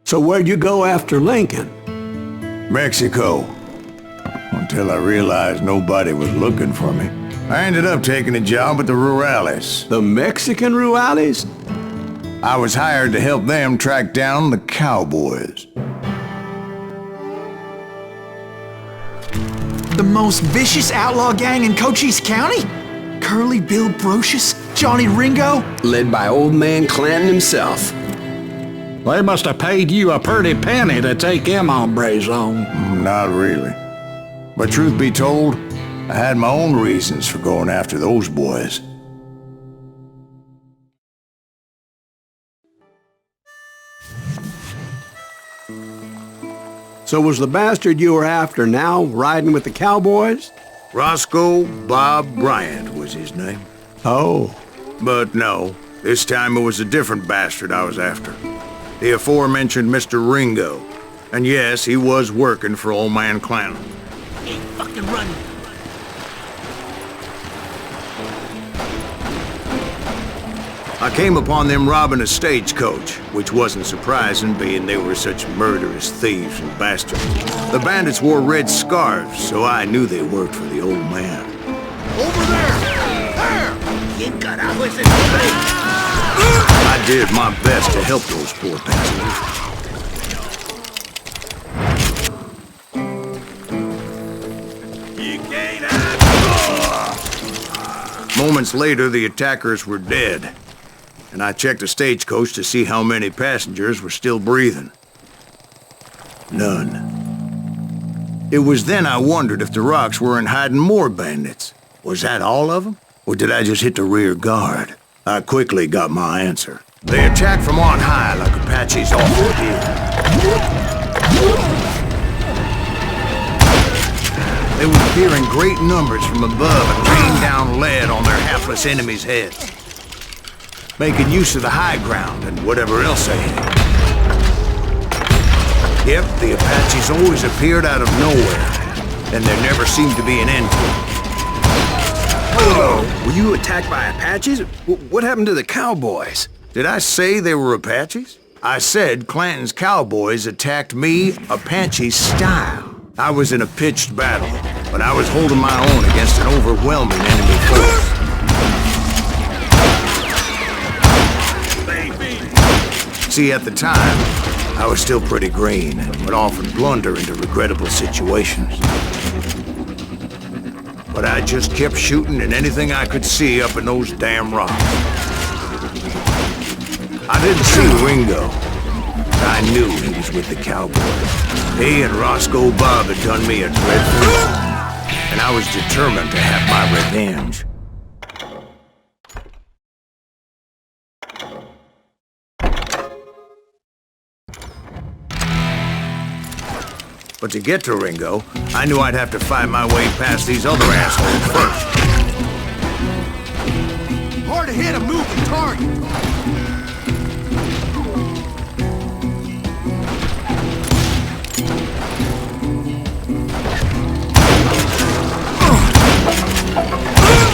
So where'd you go after Lincoln? Mexico. Until I realized nobody was looking for me. I ended up taking a job at the Rurales. The Mexican Rurales? I was hired to help them track down the cowboys. The most vicious outlaw gang in Cochise County? Curly Bill Brocious? Johnny Ringo? Led by old man Clanton himself. They must have paid you a pretty penny to take them hombres on. Not really. But truth be told, I had my own reasons for going after those boys. So was the bastard you were after now riding with the cowboys? Roscoe Bob Bryant was his name. Oh. But no, this time it was a different bastard I was after. The aforementioned Mr. Ringo. And yes, he was working for old man Clanton. Ain't fucking running. I came upon them robbing a stagecoach, which wasn't surprising, being they were such murderous thieves and bastards. The bandits wore red scarves, so I knew they worked for the old man. Over there! There! ¿Quién carajo es ese? I did my best to help those poor bastards. Moments later, the attackers were dead, and I checked the stagecoach to see how many passengers were still breathing. None. It was then I wondered if the rocks weren't hiding more bandits. Was that all of them? Or did I just hit the rear guard? I quickly got my answer. They attacked from on high like Apaches often did. They would appear in great numbers from above and rain down lead on their hapless enemies' heads, making use of the high ground and whatever else they had. Yep, the Apaches always appeared out of nowhere, and there never seemed to be an end to it. Oh, were you attacked by Apaches? What happened to the cowboys? Did I say they were Apaches? I said Clanton's cowboys attacked me Apache style. I was in a pitched battle, but I was holding my own against an overwhelming enemy force. See, at the time, I was still pretty green and would often blunder into regrettable situations. But I just kept shooting at anything I could see up in those damn rocks. I didn't see Ringo. I knew he was with the cowboys. He and Roscoe Bob had done me a dreadful wrong, and I was determined to have my revenge. But to get to Ringo, I knew I'd have to find my way past these other assholes first. Hard to hit a moving target.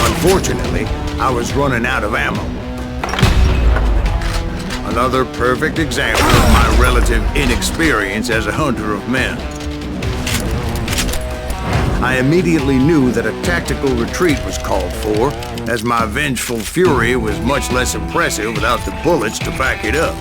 Unfortunately, I was running out of ammo. Another perfect example of my relative inexperience as a hunter of men. I immediately knew that a tactical retreat was called for, as my vengeful fury was much less impressive without the bullets to back it up.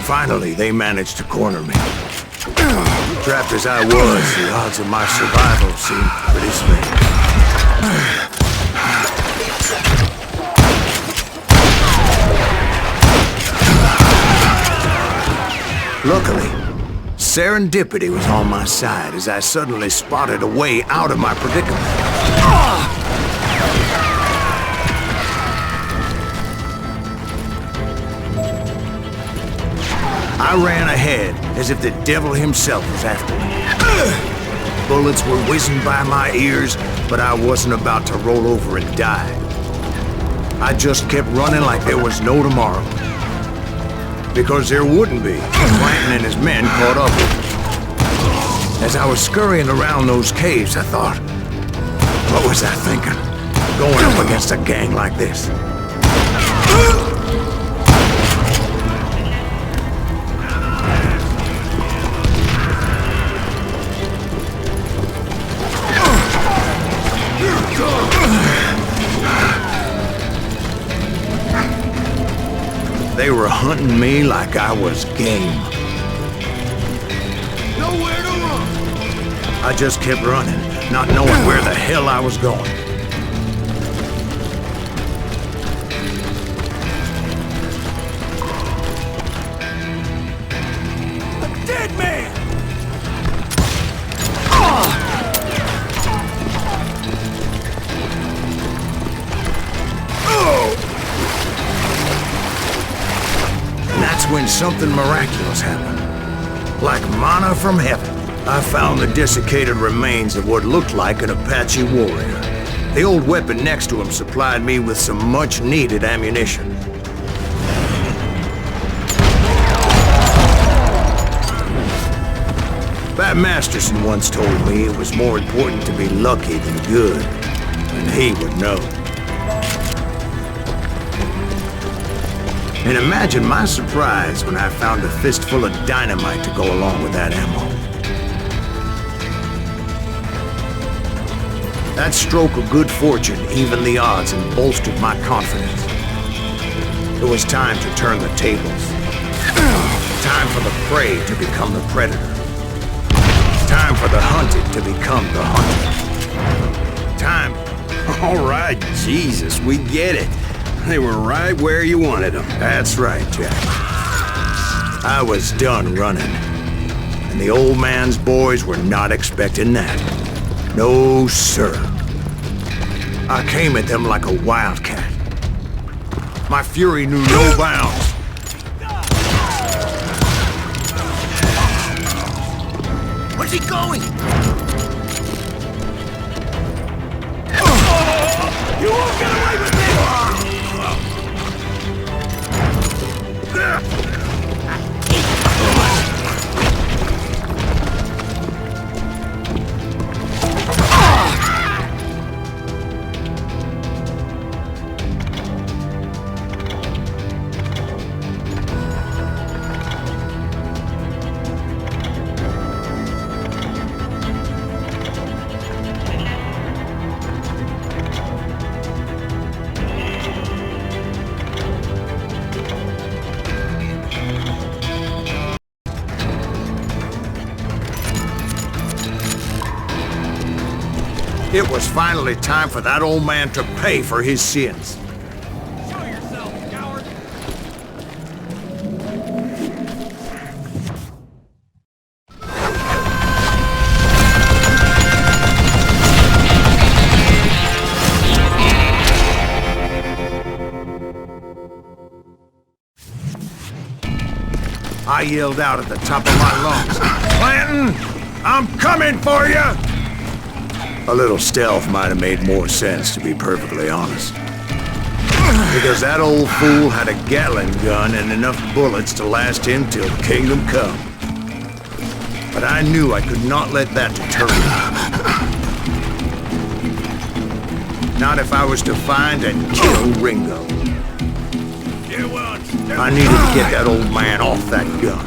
Finally, they managed to corner me. Trapped as I was, the odds of my survival seemed pretty slim. Luckily, serendipity was on my side as I suddenly spotted a way out of my predicament. I ran ahead as if the devil himself was after me. Bullets were whizzing by my ears, but I wasn't about to roll over and die. I just kept running like there was no tomorrow. Because there wouldn't be. Clanton and his men caught up with me. As I was scurrying around those caves, I thought, What was I thinking? Going up against a gang like this? They were hunting me like I was game. Nowhere to run. I just kept running, not knowing where the hell I was going. A dead man! And that's when something miraculous happened. Like manna from heaven, I found the desiccated remains of what looked like an Apache warrior. The old weapon next to him supplied me with some much-needed ammunition. Bat Masterson once told me it was more important to be lucky than good, and he would know. And imagine my surprise when I found a fistful of dynamite to go along with that ammo. That stroke of good fortune evened the odds and bolstered my confidence. It was time to turn the tables. Time for the prey to become the predator. Time for the hunted to become the hunted. Time... All right, Jesus, we get it. They were right where you wanted them. That's right, Jack. I was done running. And the old man's boys were not expecting that. No, sir. I came at them like a wildcat. My fury knew no bounds. Where's he going? You won't get away with this! It was finally time for that old man to pay for his sins. Show yourself, coward! I yelled out at the top of my lungs, "Clanton, I'm coming for you!" A little stealth might have made more sense, to be perfectly honest. Because that old fool had a Gatling gun and enough bullets to last him till Kingdom Come. But I knew I could not let that deter me. Not if I was to find and kill Ringo. I needed to get that old man off that gun.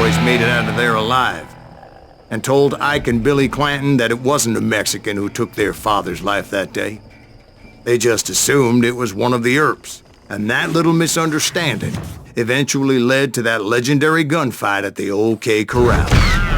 boys made it out of there alive, and told Ike and Billy Clanton that it wasn't a Mexican who took their father's life that day. They just assumed it was one of the Earps, and that little misunderstanding eventually led to that legendary gunfight at the OK Corral.